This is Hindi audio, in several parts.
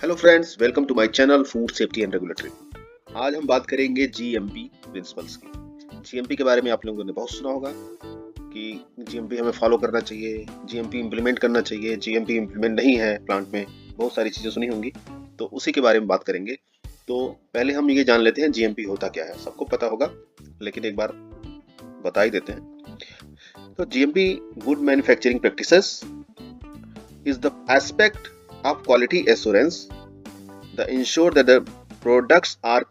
Hello friends, welcome to my channel food safety and regulatory. आज हम बात करेंगे जीएमपी प्रिंसिपल्स की। जीएमपी के बारे में आप लोगों ने बहुत सुना होगा कि जीएमपी हमें फॉलो करना चाहिए, जीएमपी इम्प्लीमेंट करना चाहिए, जीएमपी इम्प्लीमेंट नहीं है प्लांट में, बहुत सारी चीज़ें सुनी होंगी। तो उसी के बारे में बात करेंगे। तो पहले हम ये जान लेते हैं जीएमपी होता क्या है। सबको पता होगा लेकिन एक बार बता ही देते हैं। तो GMP good manufacturing practices is the aspect of quality assurance that ensure that the products are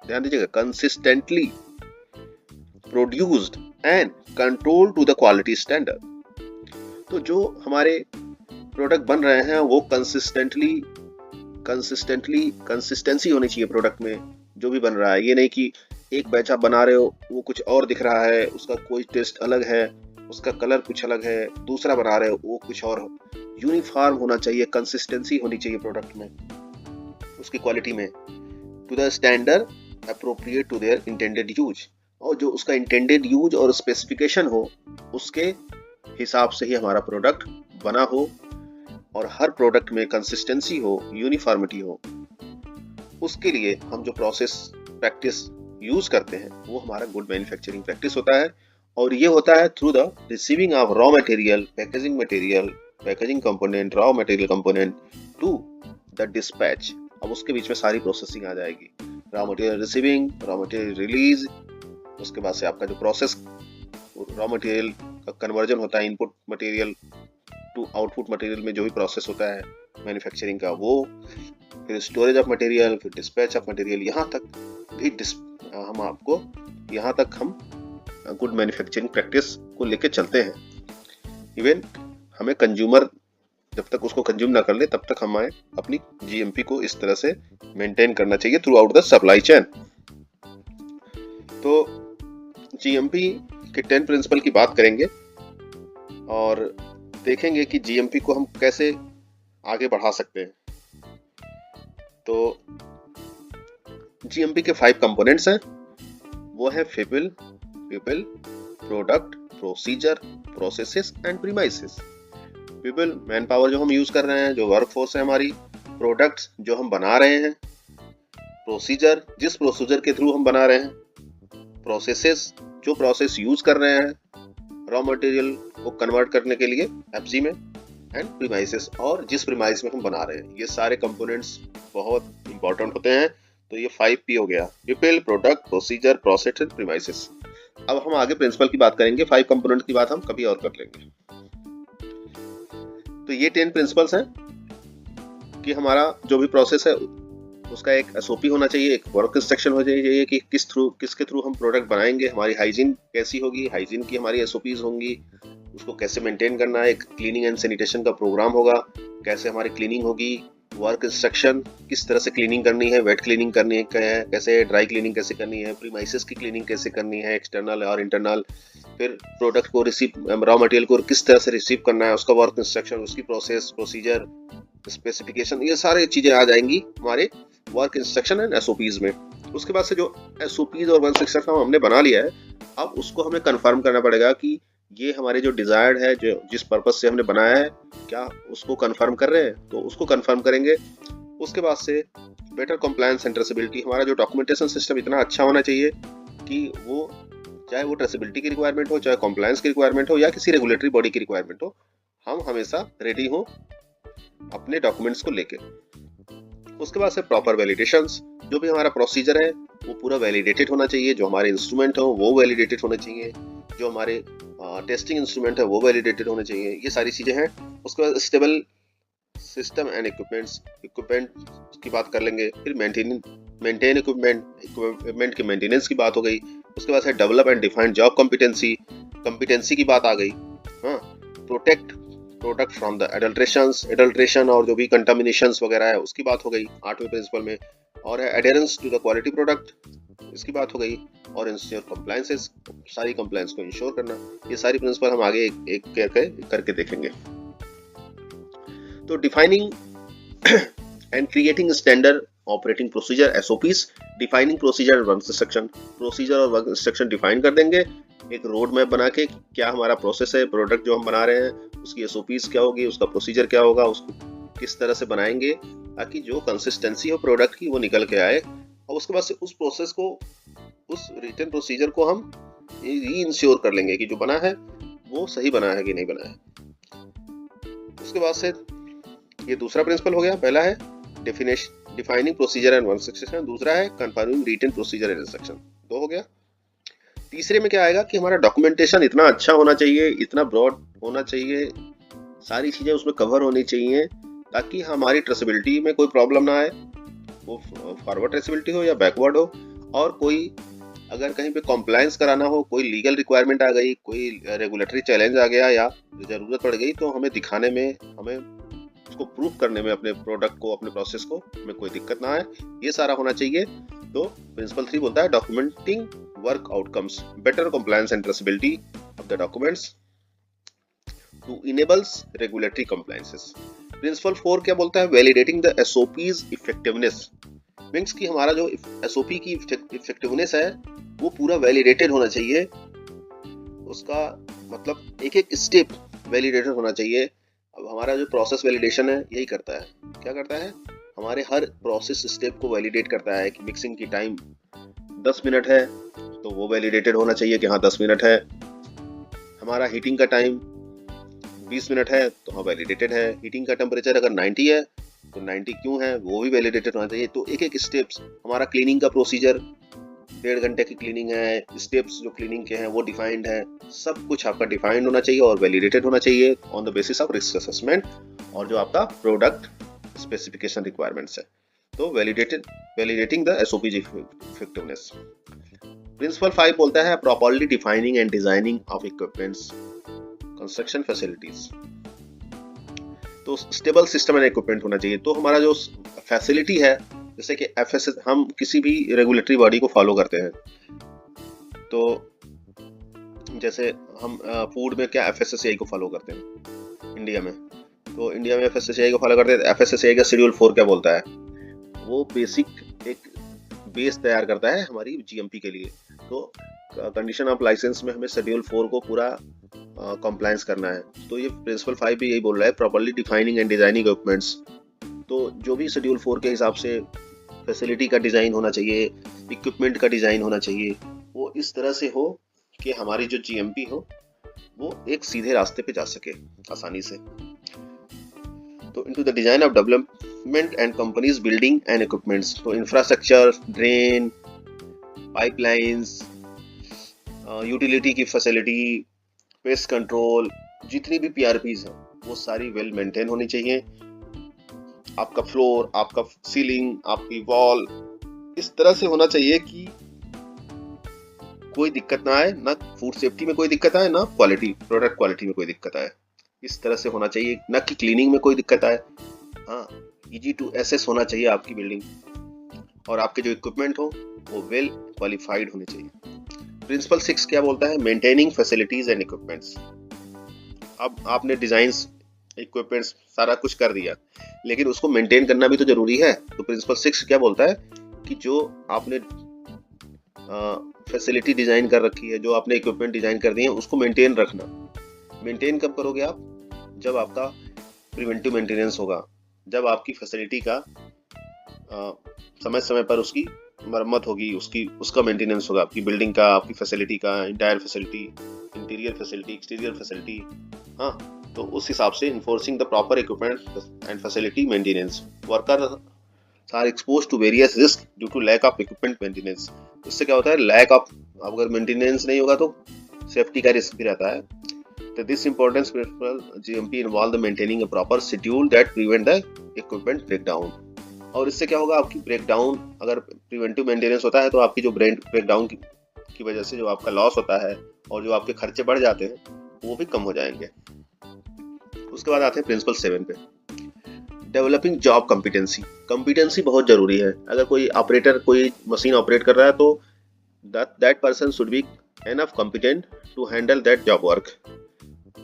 ध्यान दीजिएगा, consistently produced and controlled to the quality standard। तो जो हमारे प्रोडक्ट बन रहे हैं वो कंसिस्टेंसी होनी चाहिए प्रोडक्ट में। जो भी बन रहा है, ये नहीं कि एक बैच आप बना रहे हो वो कुछ और दिख रहा है, उसका कोई टेस्ट अलग है, उसका कलर कुछ अलग है, दूसरा बना रहे हो वो कुछ और हो। यूनिफॉर्म होना चाहिए, कंसिस्टेंसी होनी चाहिए प्रोडक्ट में, उसकी क्वालिटी में, to the standard appropriate to their intended use. और जो उसका इंटेंडेड यूज और स्पेसिफिकेशन हो उसके हिसाब से ही हमारा प्रोडक्ट बना हो, और हर प्रोडक्ट में कंसिस्टेंसी हो, यूनिफॉर्मिटी हो। उसके लिए हम जो प्रोसेस प्रैक्टिस यूज करते हैं वो हमारा गुड मैन्युफैक्चरिंग प्रैक्टिस होता है। और ये होता है through the receiving of raw material, packaging component, raw material component to the dispatch. अब उसके बीच में सारी प्रोसेसिंग आ जाएगी, raw material receiving, raw material release, उसके बाद से आपका जो प्रोसेस रॉ मटेरियल का कन्वर्जन होता है input material to output material में, जो भी प्रोसेस होता है मैन्युफैक्चरिंग का वो, फिर स्टोरेज ऑफ मटेरियल, फिर डिस्पैच ऑफ मटेरियल। यहाँ तक भी हम गुड मैन्युफैक्चरिंग प्रैक्टिस को लेके चलते हैं। इवन हमें कंज्यूमर जब तक उसको कंज्यूम ना कर ले तब तक हमें अपनी जीएमपी को इस तरह से मेंटेन करना चाहिए through out the supply chain. तो जीएमपी के 10 प्रिंसिपल की बात करेंगे और देखेंगे कि जीएमपी को हम कैसे आगे बढ़ा सकते हैं। तो जीएमपी के 5 कंपोनेंट्स हैं, वो है people, product, procedure, processes and premises. People man power जो हम यूज कर रहे हैं, जो वर्क फोर्स है हमारी, प्रोडक्ट्स जो हम बना रहे हैं, प्रोसीजर जिस प्रोसीजर के थ्रू हम बना रहे हैं, प्रोसेसेस जो प्रोसेस यूज कर रहे हैं रॉ मटेरियल को कन्वर्ट करने के लिए एफसी में, एंड प्रीमाइसेस और जिस प्रीमाइस में हम बना रहे हैं। ये सारे कंपोनेंट्स बहुत इंपॉर्टेंट होते हैं। तो ये 5P हो गया, people, product, procedure, process and premises. अब हम आगे प्रिंसिपल की बात करेंगे, 5 कंपोनेंट की बात हम कभी और कर लेंगे। तो ये 10 प्रिंसिपल्स हैं कि हमारा जो भी प्रोसेस है उसका एक एसओपी होना चाहिए, एक वर्क इंस्ट्रक्शन हो चाहिए कि किसके थ्रू हम प्रोडक्ट बनाएंगे, हमारी हाइजीन कैसी होगी, हाइजीन की हमारी एसओपीज होंगी, उसको कैसे मेंटेन करना है, एक क्लीनिंग एंड सैनिटेशन का प्रोग्राम होगा, कैसे हमारी क्लीनिंग होगी, वर्क इंस्ट्रक्शन किस तरह से क्लीनिंग करनी है, वेट क्लीनिंग करनी है कैसे, ड्राई क्लीनिंग कैसे करनी है, प्रीमाइसेस की क्लीनिंग कैसे करनी है, एक्सटर्नल और इंटरनल, फिर प्रोडक्ट को रिसीव, रॉ मटेरियल को किस तरह से रिसीव करना है, उसका वर्क इंस्ट्रक्शन, उसकी प्रोसेस, प्रोसीजर, स्पेसिफिकेशन, ये सारी चीजें आ जाएंगी हमारे वर्क इंस्ट्रक्शन एंड एसओपीज में। उसके बाद से जो एसओपीज और वर्क इंस्ट्रक्शन हमने बना लिया है, अब उसको हमें कंफर्म करना पड़ेगा कि ये हमारे जो डिजायर्ड है, जो जिस पर्पस से हमने बनाया है, क्या उसको कंफर्म कर रहे हैं, तो उसको कंफर्म करेंगे। उसके बाद से बेटर कंप्लायंस एंड ट्रेसेबिलिटी, हमारा जो डॉक्यूमेंटेशन सिस्टम इतना अच्छा होना चाहिए कि वो चाहे वो ट्रेसेबिलिटी की रिक्वायरमेंट हो, चाहे कंप्लायंस की रिक्वायरमेंट हो, या किसी रेगुलेटरी बॉडी की रिक्वायरमेंट हो, हम हमेशा रेडी हो अपने डॉक्यूमेंट्स को लेके। उसके बाद से प्रॉपर वैलिडेशंस, जो भी हमारा प्रोसीजर है वो पूरा वैलिडेटेड होना चाहिए, जो हमारे इंस्ट्रूमेंट हो वो वैलिडेटेड होने चाहिए, जो हमारे टेस्टिंग इंस्ट्रूमेंट है वो वैलिडेटेड होने चाहिए, ये सारी चीजें हैं। उसके बाद स्टेबल सिस्टम एंड इक्विपमेंट की बात कर लेंगे, फिर मेंटेन इक्विपमेंट के मेंटेनेंस की बात हो गई। उसके बाद से develop and define job competency की बात आ गई। Protect product from the adulteration और जो भी कंटामिनेशंस वगैरह है उसकी बात हो गई 8वें प्रिंसिपल में। और है एडेरेंस टू द क्वालिटी प्रोडक्ट, इसकी बात हो गई। और इंश्योर कंप्लायंसेस, सारी कंप्लायंस को इंश्योर करना। ये सारी प्रिंसिपल हम आगे एक करके देखेंगे। तो defining and creating standard operating procedure SOPs, defining procedure और वर्क इंस्ट्रक्शन, प्रोसीजर और वर्क इंस्ट्रक्शन डिफाइन कर देंगे एक रोड मैप बना के, क्या हमारा प्रोसेस है, प्रोडक्ट जो हम बना रहे हैं उसकी एसओपीज क्या होगी, उसका प्रोसीजर क्या होगा, उसको किस तरह से बनाएंगे ताकि जो कंसिस्टेंसी हो प्रोडक्ट की वो निकल के आए, और उसके बाद से उस प्रोसेस को, उस रिटर्न प्रोसीजर को हम री इंश्योर कर लेंगे कि जो बना है वो सही बना है कि नहीं बना है। उसके बाद से ये दूसरा प्रिंसिपल हो गया। पहला है defining procedure and work instruction, दूसरा है conforming written procedure and instruction, दो हो गया। तीसरे में क्या आएगा कि हमारा डॉक्यूमेंटेशन इतना अच्छा होना चाहिए, इतना ब्रॉड होना चाहिए, सारी चीजें उसमें कवर होनी चाहिए ताकि हमारी ट्रेसेबिलिटी में कोई प्रॉब्लम ना आए, वो फॉरवर्ड ट्रेसेबिलिटी हो या बैकवर्ड हो। और कोई अगर कहीं पे कॉम्प्लायंस कराना हो, कोई लीगल रिक्वायरमेंट आ गई, कोई रेगुलेटरी चैलेंज आ गया या जरूरत पड़ गई, तो हमें दिखाने में, हमें उसको प्रूव करने में अपने प्रोडक्ट को, अपने प्रोसेस को, हमें कोई दिक्कत ना आए, ये सारा होना चाहिए। तो प्रिंसिपल 3 बोलता है documenting work outcomes, better compliance and traceability of the documents to enables regulatory compliances. Principle 4 क्या बोलता है? Validating the SOPs effectiveness, means कि हमारा जो एसओपी की इफेक्टिवनेस है वो पूरा वैलिडेटेड होना चाहिए, उसका मतलब एक एक स्टेप वैलिडेटेड होना चाहिए। अब हमारा जो प्रोसेस वैलिडेशन है यही करता है, क्या करता है, हमारे हर प्रोसेस स्टेप को वैलिडेट करता है कि मिक्सिंग की टाइम 10 मिनट है तो वो वैलिडेटेड होना चाहिए कि हाँ 10 मिनट है, हमारा हीटिंग का टाइम 20 मिनट है तो हाँ वैलिडेटेड है, हीटिंग का टेम्परेचर अगर 90 है तो 90 क्यों है वो भी वैलिडेटेड होना चाहिए। तो एक एक स्टेप्स, हमारा क्लीनिंग का प्रोसीजर 1.5 घंटे की क्लीनिंग है, स्टेप्स जो क्लीनिंग के हैं वो डिफाइंड है, सब कुछ आपका डिफाइंड होना चाहिए और वैलिडेटेड होना चाहिए on the basis of risk assessment और जो आपका प्रोडक्ट स्पेसिफिकेशन रिक्वायरमेंट्स है। तो validating the SOP effectiveness. Principle 5 बोलता है properly defining and designing of equipments construction facilities. तो स्टेबल सिस्टम एंड इक्विपमेंट होना चाहिए। तो हमारा जो फैसिलिटी है, जैसे कि एफएसएस, हम किसी भी रेगुलेटरी बॉडी को फॉलो करते हैं, तो जैसे हम फूड में क्या एफएसएसएआई को फॉलो करते हैं इंडिया में, तो इंडिया में एफएसएसएआई को फॉलो करते हैं। एफएसएसएआई का शेड्यूल 4 क्या बोलता है? वो बेसिक एक बेस तैयार करता है हमारी जीएमपी के लिए। तो कंडीशन ऑफ लाइसेंस में हमें शेड्यूल 4 को पूरा कंप्लायंस करना है। तो ये प्रिंसिपल 5 भी यही बोल रहा है, properly defining and designing equipments. तो जो भी शेड्यूल 4 के हिसाब से फैसिलिटी का डिजाइन होना चाहिए, इक्विपमेंट का डिजाइन होना चाहिए, वो इस तरह से हो कि हमारी जो जीएमपी हो वो एक सीधे रास्ते पे जा सके आसानी से। तो into the design of development and companies building and equipments, तो इंफ्रास्ट्रक्चर, ड्रेन, पाइपलाइंस, यूटिलिटी की फैसिलिटी, पेस्ट कंट्रोल, जितनी भी पीआरपीज हैं वो सारी वेल मेंटेन होनी चाहिए। आपका फ्लोर, आपका सीलिंग, आपकी वॉल इस तरह से होना चाहिए कि कोई दिक्कत ना आए, ना फूड सेफ्टी में कोई दिक्कत आए, ना क्वालिटी, प्रोडक्ट क्वालिटी में कोई दिक्कत आए। इस तरह से होना चाहिए, ना कि क्लीनिंग में कोई दिक्कत आए। हाँ, इजी टू एसेस होना चाहिए आपकी बिल्डिंग, और आपके जो इक्विपमेंट हो वो वेल क्वालिफाइड होने चाहिए। प्रिंसिपल 6 क्या बोलता है? Maintaining facilities and equipments. अब आपने डिजाइंस, इक्विपमेंट्स सारा कुछ कर दिया, लेकिन उसको मेंटेन करना भी तो जरूरी है। तो प्रिंसिपल 6 क्या बोलता है कि जो आपने फैसिलिटी डिजाइन कर रखी है, जो आपने इक्विपमेंट डिजाइन कर दिए हैं, उसको मेंटेन रखना। मेंटेन कब करोगे आप? जब आपका प्रिवेंटिव मेंटेनेंस होगा, जब आपकी फैसिलिटी का समय समय पर उसकी मरम्मत होगी, उसका मेंटेनेंस होगा, आपकी बिल्डिंग का, आपकी फैसिलिटी का, entire facility, interior facility, exterior facility. हाँ, तो उस हिसाब से enforcing the proper equipment and facility maintenance. Worker are exposed to various risk due to lack of equipment maintenance. इससे क्या होता है? लैक ऑफ, अगर मेंटेनेंस नहीं होगा तो सेफ्टी का रिस्क भी रहता है। तो this importance principle GMP involve the maintaining a proper schedule that prevent the equipment breakdown. और इससे क्या होगा? आपकी ब्रेकडाउन, अगर प्रिवेंटिव मेंटेनेंस होता है तो आपकी जो ब्रेकडाउन की वजह से जो आपका लॉस होता है और जो आपके खर्चे बढ़ जाते हैं वो भी कम हो जाएंगे। उसके बाद आते हैं प्रिंसिपल 7 पे, डेवलपिंग जॉब कॉम्पिटेंसी। कॉम्पिटेंसी बहुत जरूरी है। अगर कोई ऑपरेटर कोई मशीन ऑपरेट कर रहा है तो that person should be enough competent to handle that job work.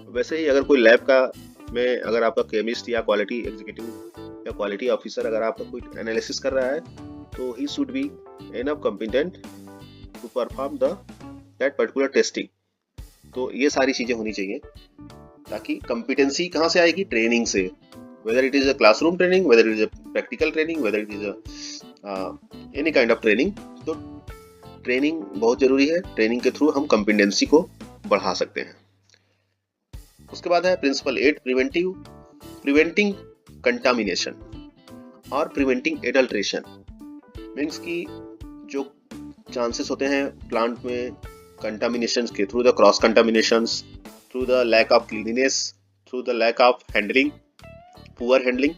वैसे ही अगर कोई लैब का में अगर आपका केमिस्ट या क्वालिटी एग्जीक्यूटिव या क्वालिटी ऑफिसर अगर आपका कोई एनालिसिस कर रहा है तो he should be enough competent to perform that particular testing. तो ये सारी चीजें होनी चाहिए, ताकि कॉम्पिटेंसी कहाँ से आएगी? ट्रेनिंग से। whether it is a classroom training, whether it is a practical training, whether it is a any kind of training। तो ट्रेनिंग बहुत जरूरी है, ट्रेनिंग के थ्रू हम कॉम्पिटेंसी को बढ़ा सकते हैं। उसके बाद है प्रिंसिपल 8 प्रिवेंटिंग कंटामिनेशन और प्रिवेंटिंग एडल्ट्रेशन। मीन्स की जो चांसेस होते हैं प्लांट में कंटामिनेशन के through the cross contaminations, through the lack of cleanliness, through the lack of handling, poor handling,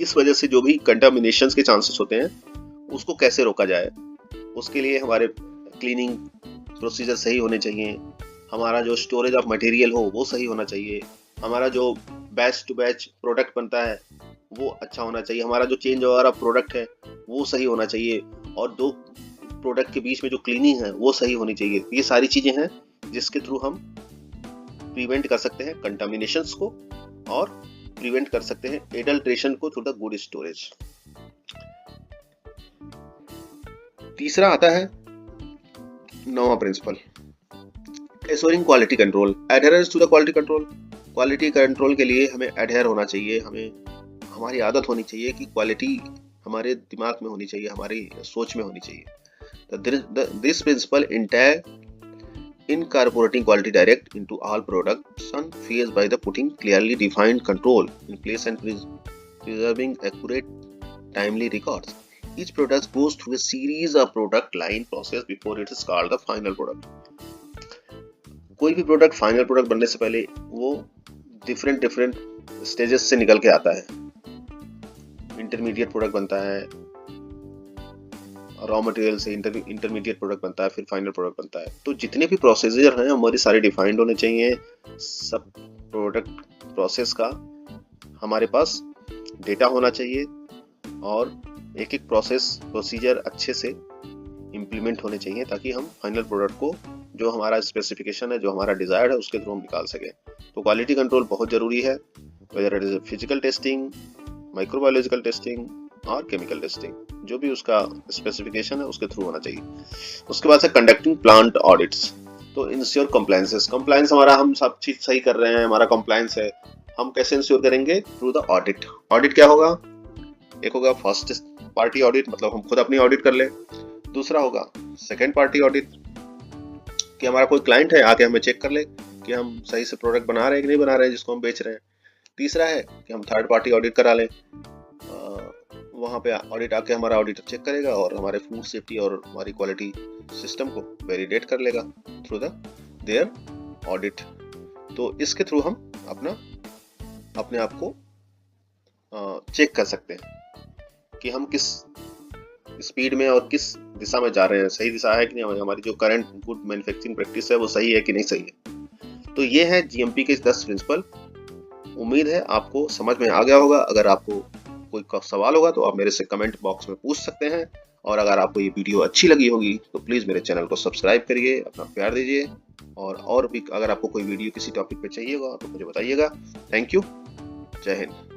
इस वजह से जो भी कंटामिनेशंस के चांसेस होते हैं उसको कैसे रोका जाए, उसके लिए हमारे क्लीनिंग प्रोसीजर सही होने चाहिए, हमारा जो स्टोरेज ऑफ मटेरियल हो वो सही होना चाहिए, हमारा जो बैच टू बैच प्रोडक्ट बनता है वो अच्छा होना चाहिए, हमारा जो चेंज वगैरह प्रोडक्ट है वो सही होना चाहिए, और दो प्रोडक्ट के बीच में जो क्लीनिंग है वो सही होनी चाहिए। ये सारी चीजें हैं जिसके थ्रू हम प्रिवेंट कर सकते हैं कंटामिनेशंस को और प्रिवेंट कर सकते हैं एडल्ट्रेशन को थ्रू द गुड स्टोरेज। तीसरा आता है 9वां principle, assuring quality control, adherence to the quality control. Quality control के लिए हमें एडहेर होना चाहिए, हमें हमारी आदत होनी चाहिए कि क्वालिटी हमारे दिमाग में होनी चाहिए, हमारी सोच में होनी चाहिए। This principle entails incorporating quality direct into all production phase by the putting clearly defined control in place and preserving accurate, timely records. Each product goes through a series of product line process before it is called the final product. कोई भी प्रोडक्ट फाइनल प्रोडक्ट बनने से पहले वो डिफरेंट स्टेजेस से निकल के आता है। इंटरमीडिएट प्रोडक्ट बनता है, रॉ मटेरियल से इंटरमीडिएट प्रोडक्ट बनता है, फिर फाइनल प्रोडक्ट बनता है। तो जितने भी प्रोसीजर हैं हमारे सारे डिफाइंड होने चाहिए। सब प्रोडक्ट प्रोसेस का हमारे पास डेटा होना चाहिए और एक एक प्रोसीजर अच्छे से इम्प्लीमेंट होने चाहिए ताकि हम फाइनल प्रोडक्ट को जो हमारा स्पेसिफिकेशन है, जो हमारा डिजायर्ड है, उसके थ्रू हम निकाल सकें। तो क्वालिटी कंट्रोल बहुत जरूरी है, whether it is physical testing, microbiological testing और केमिकल टेस्टिंग, जो भी उसका स्पेसिफिकेशन है उसके थ्रू होना चाहिए। उसके बाद से कंडक्टिंग प्लांट ऑडिट्स, तो इंश्योर कंप्लायंसेस। कंप्लायंस हमारा, हम सब चीज सही कर रहे हैं, हमारा कंप्लायंस है, हम कैसे इंश्योर करेंगे? Through the audit. ऑडिट क्या होगा? एक होगा फर्स्ट पार्टी ऑडिट, मतलब हम खुद अपनी ऑडिट कर ले। दूसरा होगा सेकेंड पार्टी ऑडिट कि हमारा कोई क्लाइंट है आके हमें चेक कर ले कि हम सही से प्रोडक्ट बना रहे हैं कि नहीं बना रहे हैं जिसको हम बेच रहे हैं। तीसरा है कि हम थर्ड पार्टी ऑडिट करा लें, वहाँ पे ऑडिट आके हमारा ऑडिटर चेक करेगा और हमारे फूड सेफ्टी और हमारी क्वालिटी सिस्टम को वैलिडेट कर लेगा थ्रू द देयर ऑडिट। तो इसके थ्रू हम अपने आप को चेक कर सकते हैं कि हम किस स्पीड में और किस दिशा में जा रहे हैं, सही दिशा है कि नहीं, हमारी जो करंट गुड मैन्युफैक्चरिंग प्रैक्टिस है वो सही है कि नहीं सही है। तो ये है जीएमपी के 10 प्रिंसिपल। उम्मीद है आपको समझ में आ गया होगा। अगर आपको कोई सवाल होगा तो आप मेरे से कमेंट बॉक्स में पूछ सकते हैं, और अगर आपको ये वीडियो अच्छी लगी होगी तो प्लीज़ मेरे चैनल को सब्सक्राइब करिए, अपना प्यार दीजिए, और भी अगर आपको कोई वीडियो किसी टॉपिक पे चाहिए होगा तो मुझे बताइएगा। थैंक यू, जय हिंद।